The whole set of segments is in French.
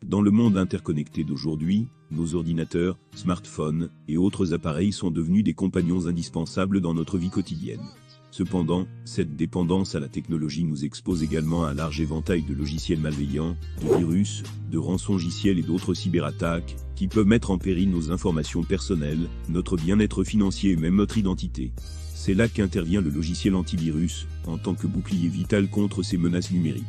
Dans le monde interconnecté d'aujourd'hui, nos ordinateurs, smartphones et autres appareils sont devenus des compagnons indispensables dans notre vie quotidienne. Cependant, cette dépendance à la technologie nous expose également à un large éventail de logiciels malveillants, de virus, de rançongiciels et d'autres cyberattaques, qui peuvent mettre en péril nos informations personnelles, notre bien-être financier et même notre identité. C'est là qu'intervient le logiciel antivirus, en tant que bouclier vital contre ces menaces numériques.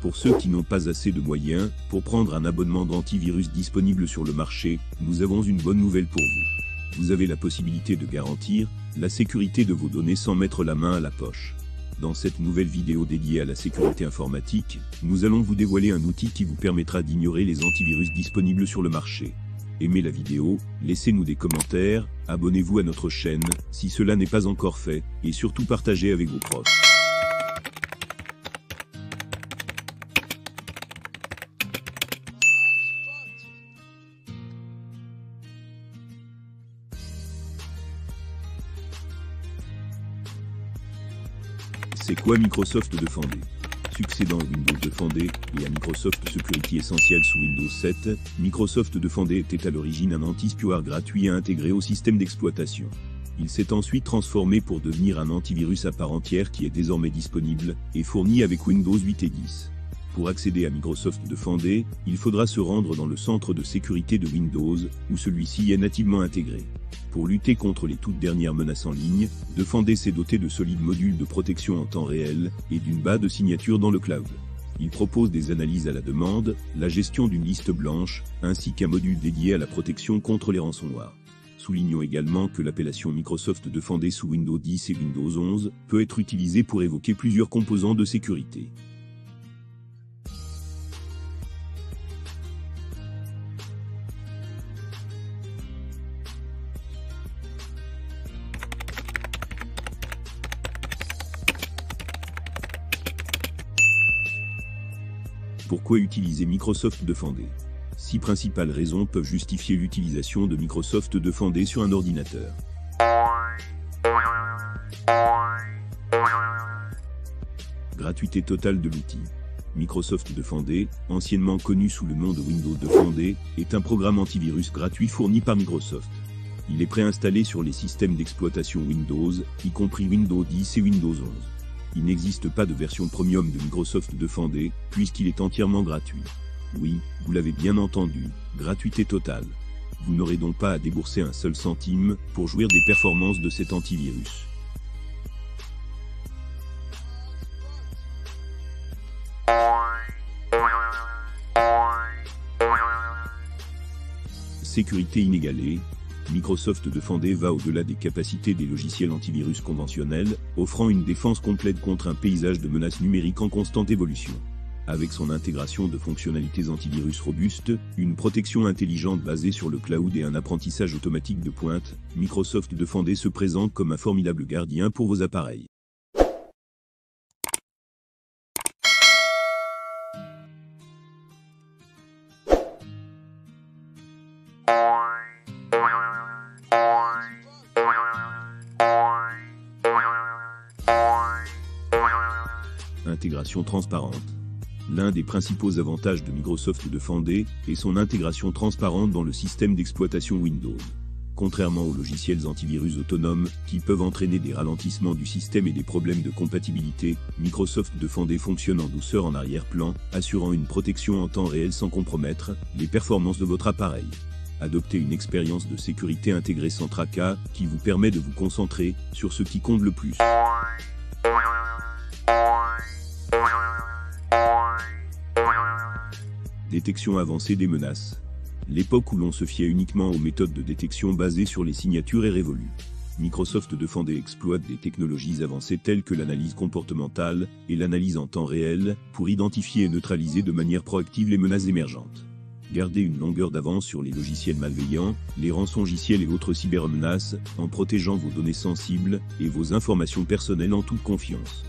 Pour ceux qui n'ont pas assez de moyens, pour prendre un abonnement d'antivirus disponible sur le marché, nous avons une bonne nouvelle pour vous. Vous avez la possibilité de garantir la sécurité de vos données sans mettre la main à la poche. Dans cette nouvelle vidéo dédiée à la sécurité informatique, nous allons vous dévoiler un outil qui vous permettra d'ignorer les antivirus disponibles sur le marché. Aimez la vidéo, laissez-nous des commentaires, abonnez-vous à notre chaîne, si cela n'est pas encore fait, et surtout partagez avec vos proches. C'est quoi Microsoft Defender? Succédant à Windows Defender et à Microsoft Security Essential sous Windows 7, Microsoft Defender était à l'origine un anti-spyware gratuit à intégrer au système d'exploitation. Il s'est ensuite transformé pour devenir un antivirus à part entière qui est désormais disponible et fourni avec Windows 8 et 10. Pour accéder à Microsoft Defender, il faudra se rendre dans le centre de sécurité de Windows, où celui-ci est nativement intégré. Pour lutter contre les toutes dernières menaces en ligne, Defender s'est doté de solides modules de protection en temps réel et d'une base de signature dans le cloud. Il propose des analyses à la demande, la gestion d'une liste blanche, ainsi qu'un module dédié à la protection contre les ransomware. Soulignons également que l'appellation Microsoft Defender sous Windows 10 et Windows 11 peut être utilisée pour évoquer plusieurs composants de sécurité. Pourquoi utiliser Microsoft Defender? 6 principales raisons peuvent justifier l'utilisation de Microsoft Defender sur un ordinateur. Gratuité totale de l'outil. Microsoft Defender, anciennement connu sous le nom de Windows Defender, est un programme antivirus gratuit fourni par Microsoft. Il est préinstallé sur les systèmes d'exploitation Windows, y compris Windows 10 et Windows 11. Il n'existe pas de version premium de Microsoft Defender, puisqu'il est entièrement gratuit. Oui, vous l'avez bien entendu, gratuité totale. Vous n'aurez donc pas à débourser un seul centime pour jouir des performances de cet antivirus. Sécurité inégalée. Microsoft Defender va au-delà des capacités des logiciels antivirus conventionnels, offrant une défense complète contre un paysage de menaces numériques en constante évolution. Avec son intégration de fonctionnalités antivirus robustes, une protection intelligente basée sur le cloud et un apprentissage automatique de pointe, Microsoft Defender se présente comme un formidable gardien pour vos appareils. Intégration transparente. L'un des principaux avantages de Microsoft Defender est son intégration transparente dans le système d'exploitation Windows. Contrairement aux logiciels antivirus autonomes, qui peuvent entraîner des ralentissements du système et des problèmes de compatibilité, Microsoft Defender fonctionne en douceur en arrière-plan, assurant une protection en temps réel sans compromettre les performances de votre appareil. Adoptez une expérience de sécurité intégrée sans tracas, qui vous permet de vous concentrer sur ce qui compte le plus. Détection avancée des menaces. L'époque où l'on se fiait uniquement aux méthodes de détection basées sur les signatures est révolue. Microsoft Defender exploite des technologies avancées telles que l'analyse comportementale et l'analyse en temps réel pour identifier et neutraliser de manière proactive les menaces émergentes. Gardez une longueur d'avance sur les logiciels malveillants, les rançongiciels et autres cybermenaces, en protégeant vos données sensibles et vos informations personnelles en toute confiance.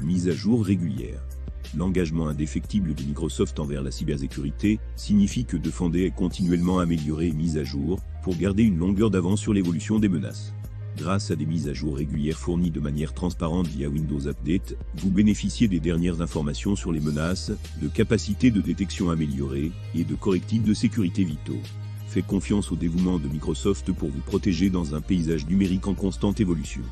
mise à jour régulière. L'engagement indéfectible de Microsoft envers la cybersécurité signifie que Defender est continuellement amélioré et mis à jour pour garder une longueur d'avance sur l'évolution des menaces. Grâce à des mises à jour régulières fournies de manière transparente via Windows Update, vous bénéficiez des dernières informations sur les menaces, de capacités de détection améliorées et de correctifs de sécurité vitaux. Faites confiance au dévouement de Microsoft pour vous protéger dans un paysage numérique en constante évolution.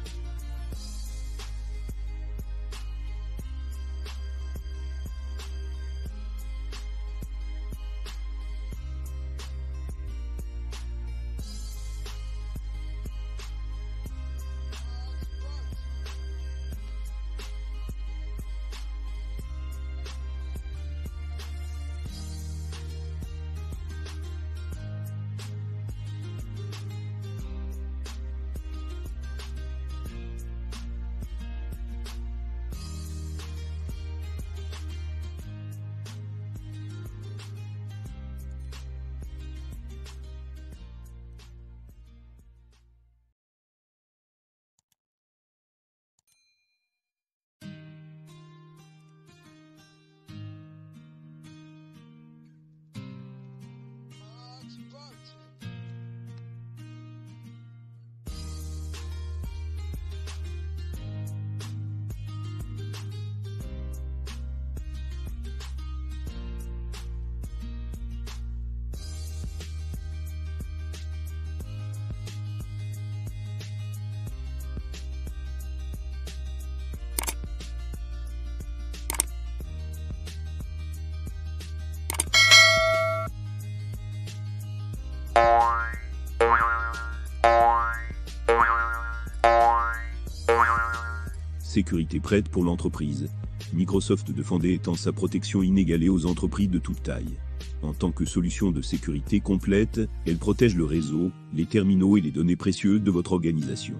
Sécurité prête pour l'entreprise. Microsoft Defender étend sa protection inégalée aux entreprises de toute taille. En tant que solution de sécurité complète, elle protège le réseau, les terminaux et les données précieuses de votre organisation.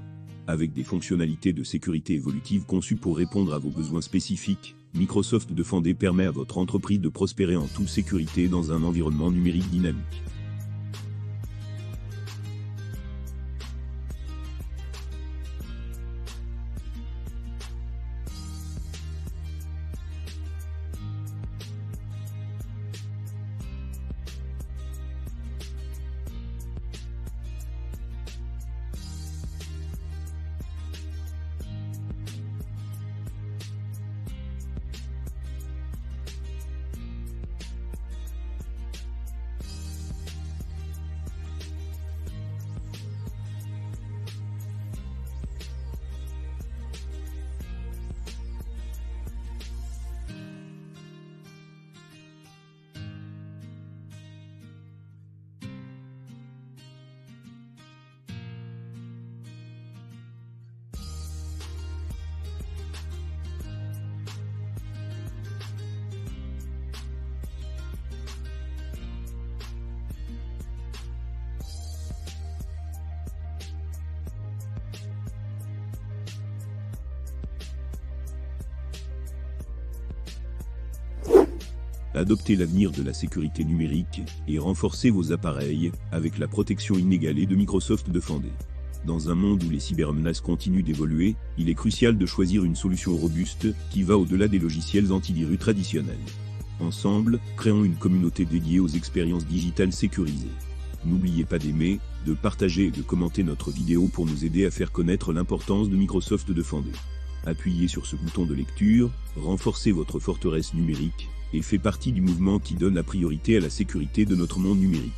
Avec des fonctionnalités de sécurité évolutives conçues pour répondre à vos besoins spécifiques, Microsoft Defender permet à votre entreprise de prospérer en toute sécurité dans un environnement numérique dynamique. Adoptez l'avenir de la sécurité numérique et renforcez vos appareils avec la protection inégalée de Microsoft Defender. Dans un monde où les cybermenaces continuent d'évoluer, il est crucial de choisir une solution robuste qui va au-delà des logiciels antivirus traditionnels. Ensemble, créons une communauté dédiée aux expériences digitales sécurisées. N'oubliez pas d'aimer, de partager et de commenter notre vidéo pour nous aider à faire connaître l'importance de Microsoft Defender. Appuyez sur ce bouton de lecture, renforcez votre forteresse numérique, et fait partie du mouvement qui donne la priorité à la sécurité de notre monde numérique.